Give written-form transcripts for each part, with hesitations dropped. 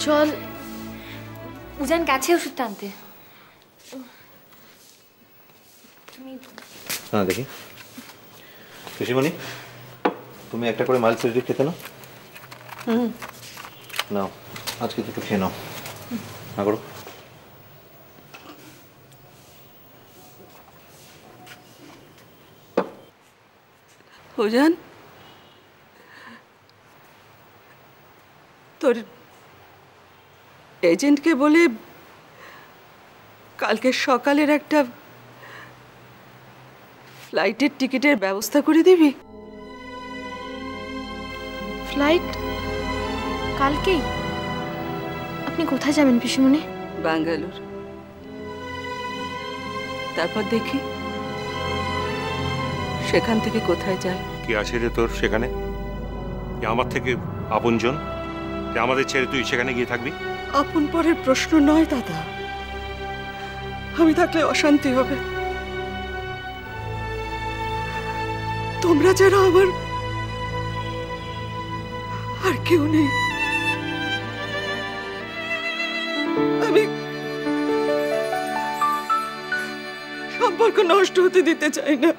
চল, উজান গেছে ওষুধটা আনতে। হ্যাঁ দেখি পিসিমণি, তুমি একটা করে মাইল সেরিডিক খেতে নাও। নাও আজকে দুটো খেয়ে নাও। না করো। উজান, তোর এজেন্টকে বলে কালকে সকালের একটা ফ্লাইটের টিকিটের ব্যবস্থা করে দিবি। ফ্লাইট কালকেই? আপনি কোথায় যাবেন পিসিমণি? ব্যাঙ্গালোর। তারপর দেখি সেখান থেকে কোথায় যায়। কি আছে রে তোর সেখানে? আমার থেকে আপনজন, আমাদের ছেড়ে তুই সেখানে গিয়ে থাকবি? আপন পরের প্রশ্ন নয় দাদা, আমি থাকলে অশান্তি হবে। তোমরা যারা আমার আর কেউ নেই। আমি সম্পর্ক নষ্ট হতে দিতে চাই না।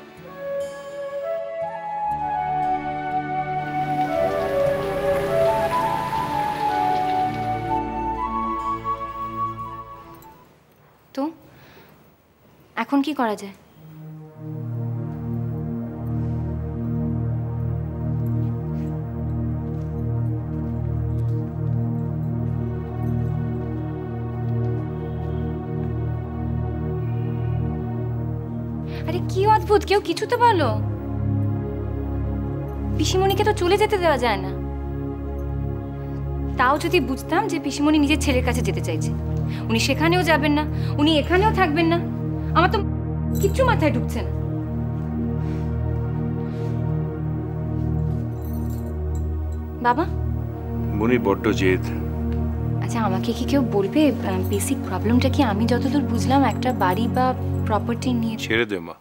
তো এখন কি করা যায়? আরে কি অদ্ভুত, কেউ কিছু তো বলো। পিসিমণিকে তো চলে যেতে দেওয়া যায় না। তাও যদি বুঝতাম যে পিসিমণি নিজের ছেলের কাছে যেতে চাইছে, উনি সেখানেও যাবেন না, উনি এখানেও থাকবেন না, আমার তো কিচ্ছু মাথায় ঢুকছে না। বাবা, মনির বড্ড জেদ। আচ্ছা আমাকে কি কেউ বলবে বেসিক প্রবলেমটা কি? আমি যতদূর বুঝলাম একটা বাড়ি বা প্রপার্টি নিয়ে। ছেড়ে দে মা,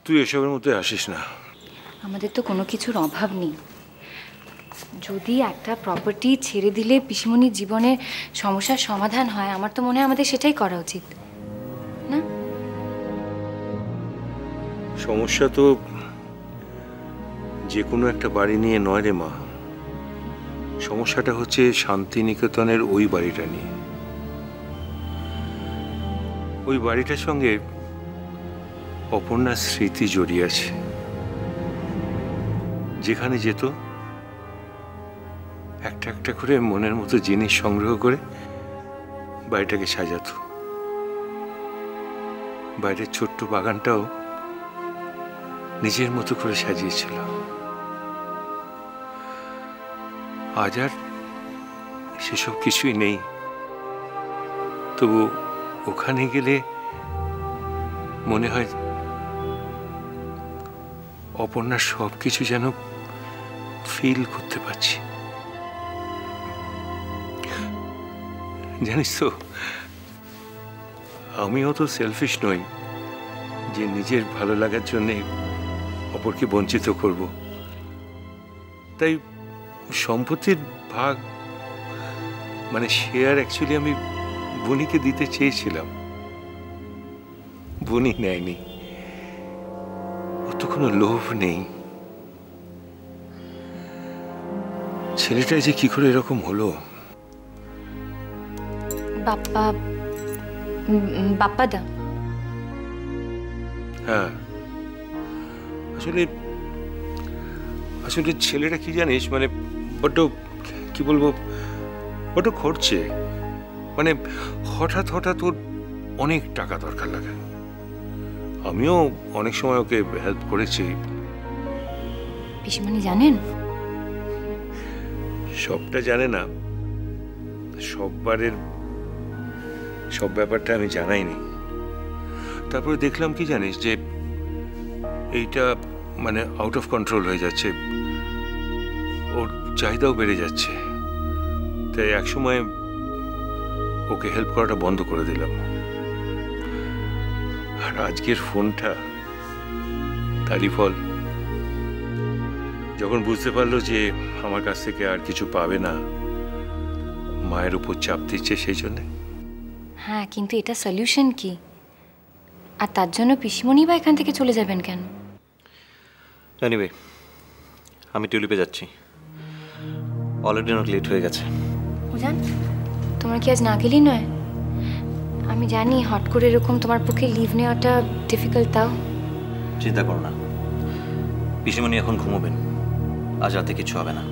তুই এসবের মধ্যে আসিস না। আমাদের তো কোনো কিছুর অভাব নেই। যদি একটা প্রপার্টি ছেড়ে দিলে পিসিমণির জীবনের সমস্যার সমাধান হয়, আমার তো মনে হয় আমাদের সেটাই করা উচিত না? সমস্যা তো যে কোনো একটা বাড়ি নিয়ে নয় রে মা, সমস্যাটা হচ্ছে শান্তিনিকেতনের ওই বাড়িটা নিয়ে। ওই বাড়িটার সঙ্গে অপর্ণার স্মৃতি জড়িয়ে আছে। যেখানে যেত একটা একটা করে মনের মতো জিনিস সংগ্রহ করে বাড়িটাকে সাজাতো। বাইরের ছোট্ট বাগানটাও নিজের মতো করে সাজিয়েছিল। আজ আর সেসব কিছুই নেই। তবু ওখানে গেলে মনে হয় অপর্ণার সব কিছু যেন ফিল করতে পারছি। জানিস তো, আমিও তো সেলফিশ নই যে নিজের ভালো লাগার জন্য অপরকে বঞ্চিত করব। তাই সম্পত্তির ভাগ মানে শেয়ার অ্যাকচুয়ালি আমি বনিকে দিতে চেয়েছিলাম, বনি নেয়নি। ওর তো কোনো লোভ নেই। ছেলেটা যে কি করে এরকম হলো। বাপ্পাদা? হ্যাঁ, আসলে আসলে ছেলেটা কি জানিস, মানে বড্ড কি বলবো, বড্ড খরচে। মানে হঠাৎ হঠাৎ ওর অনেক টাকা দরকার লাগে। আমিও অনেক সময় ওকে হেল্প করেছি। পিসিমণি জানেন? সবটা জানে না, সব ব্যাপারটা আমি জানাইনি। তারপরে দেখলাম কি জানিস, যে এইটা মানে আউট অফ কন্ট্রোল হয়ে যাচ্ছে, ওর চাহিদাও বেড়ে যাচ্ছে। তাই একসময় ওকে হেল্প করাটা বন্ধ করে দিলাম। আর আজকের ফোনটা তারই ফল। যখন বুঝতে পারলো যে আমার কাছ থেকে আর কিছু পাবে না, মায়ের উপর চাপ দিচ্ছে সেই জন্যে। হ্যাঁ, কিন্তু এটা সলিউশন কি? আর তার জন্য পিসিমণি বা এখান থেকে চলে যাবেন কেন? এনিওয়ে, আমি টিউলিপে যাচ্ছি, অলরেডি অনেক লেট হয়ে গেছে। বুঝান, তোমার কি আজ না গেলেই নয়? আমি জানি হট করে এরকম তোমার পক্ষে লিভ নেওয়াটা ডিফিকাল্ট, তাও চিন্তা করো না, পিসিমণি এখন ঘুমোবেন, আজ রাতে কিছু হবে না।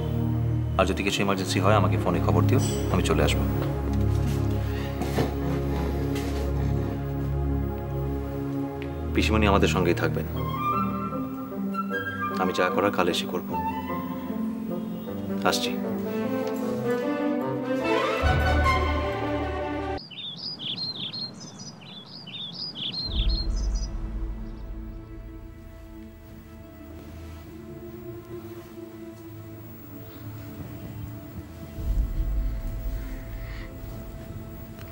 আর যদি কিছু ইমার্জেন্সি হয় আমাকে ফোনে খবর দিও, আমি চলে আসবো। পিসিমণি আমাদের সঙ্গেই থাকবেন, আমি যা করার কাল এসে করবো। আসছি।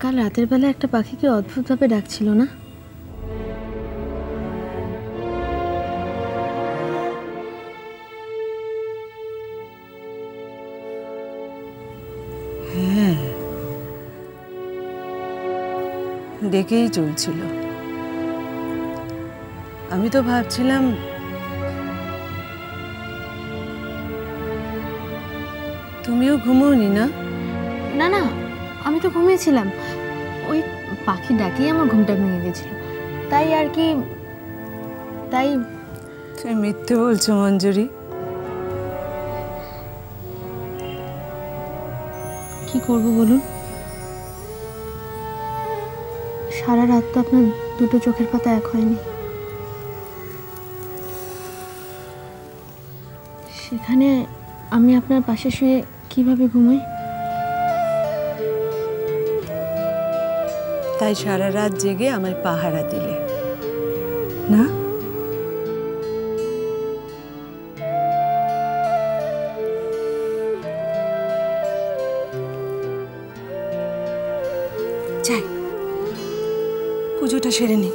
কাল রাতের বেলা একটা পাখিকে অদ্ভুতভাবে ডাকছিল না? হ্যাঁ, ডেকেই চলছিল। আমি তো ভাবছিলাম তুমিও ঘুমোওনি না? না না, আমি তো ঘুমিয়েছিলাম। ওই পাখি ডাকেই আমার ঘুমটা ভেঙে গেছিল, তাই আর কি। তাই তুমি মিথ্যে বলছো মঞ্জুরি। কি করব বলুন? সারা রাত তো আপনার দুটো চোখের পাতা এক হয়নি। সেখানে আমি আপনার পাশে শুয়ে কিভাবে ঘুমাই? তাই সারা রাত জেগে আমায় পাহারা দিলে না? যাই, পুজোটা সেরে নি,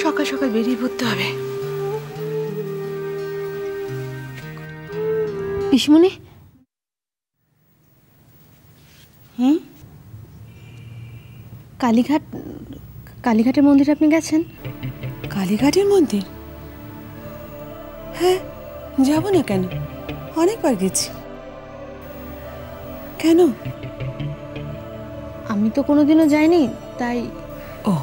সকাল সকাল বেরিয়ে পড়তে হবে। পিসমণি, কালীঘাটের মন্দিরে আপনি গেছেন? কালীঘাটের মন্দির? হ্যাঁ, যাব না কেন, অনেকবার গেছি। কেন? আমি তো কোনোদিনও যাইনি, তাই। ও,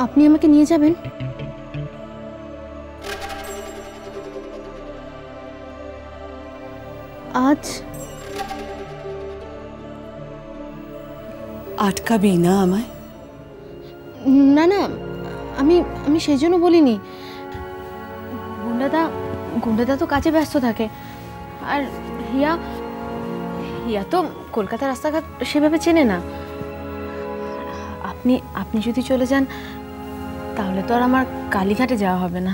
আপনি আমাকে নিয়ে যাবেন? আজ আটকাবি না আমায়? না না, আমি আমি সেই জন্য বলিনি। গুন্ডাদা তো কাজে ব্যস্ত থাকে, আর হিয়া তো কলকাতার রাস্তাঘাট সেভাবে চেনে না। আপনি যদি চলে যান তাহলে তো আর আমার কালীঘাটে যাওয়া হবে না।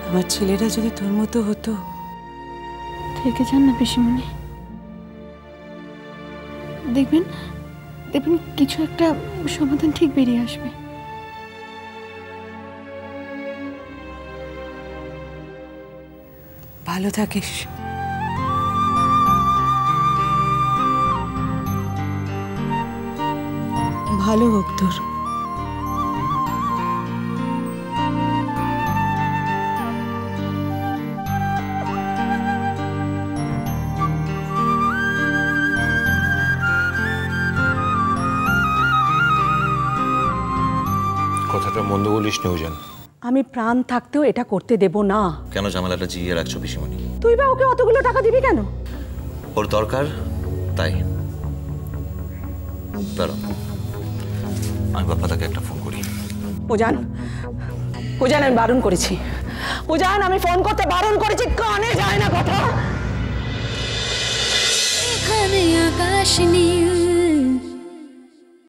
আমার ছেলেরা যদি তোর মতো হতো। থেকে যান না পিসিমণি, দেখবেন কিছু একটা সমাধান ঠিক বেরিয়ে আসবে। ভালো থাকিস। ভালো হোক তোর। কথাটা মন্দ বলিস নিউজান। আমি প্রাণ থাকতেও এটা করতে দেব না। কেন ঝামেলাটা জিয়ে রাখছো পিসিমণি? তুই বা ওকে অতগুলো টাকা দিবি কেন? ওর দরকার তাই। দাঁড়াও, আমি বাপ্পাদাকে একটা ফোন করি। পূজান, আমি বারণ করেছি। পূজান, আমি ফোন করতে বারণ করেছি, কানে যায় না কথা। এখানে আকাশ নীল।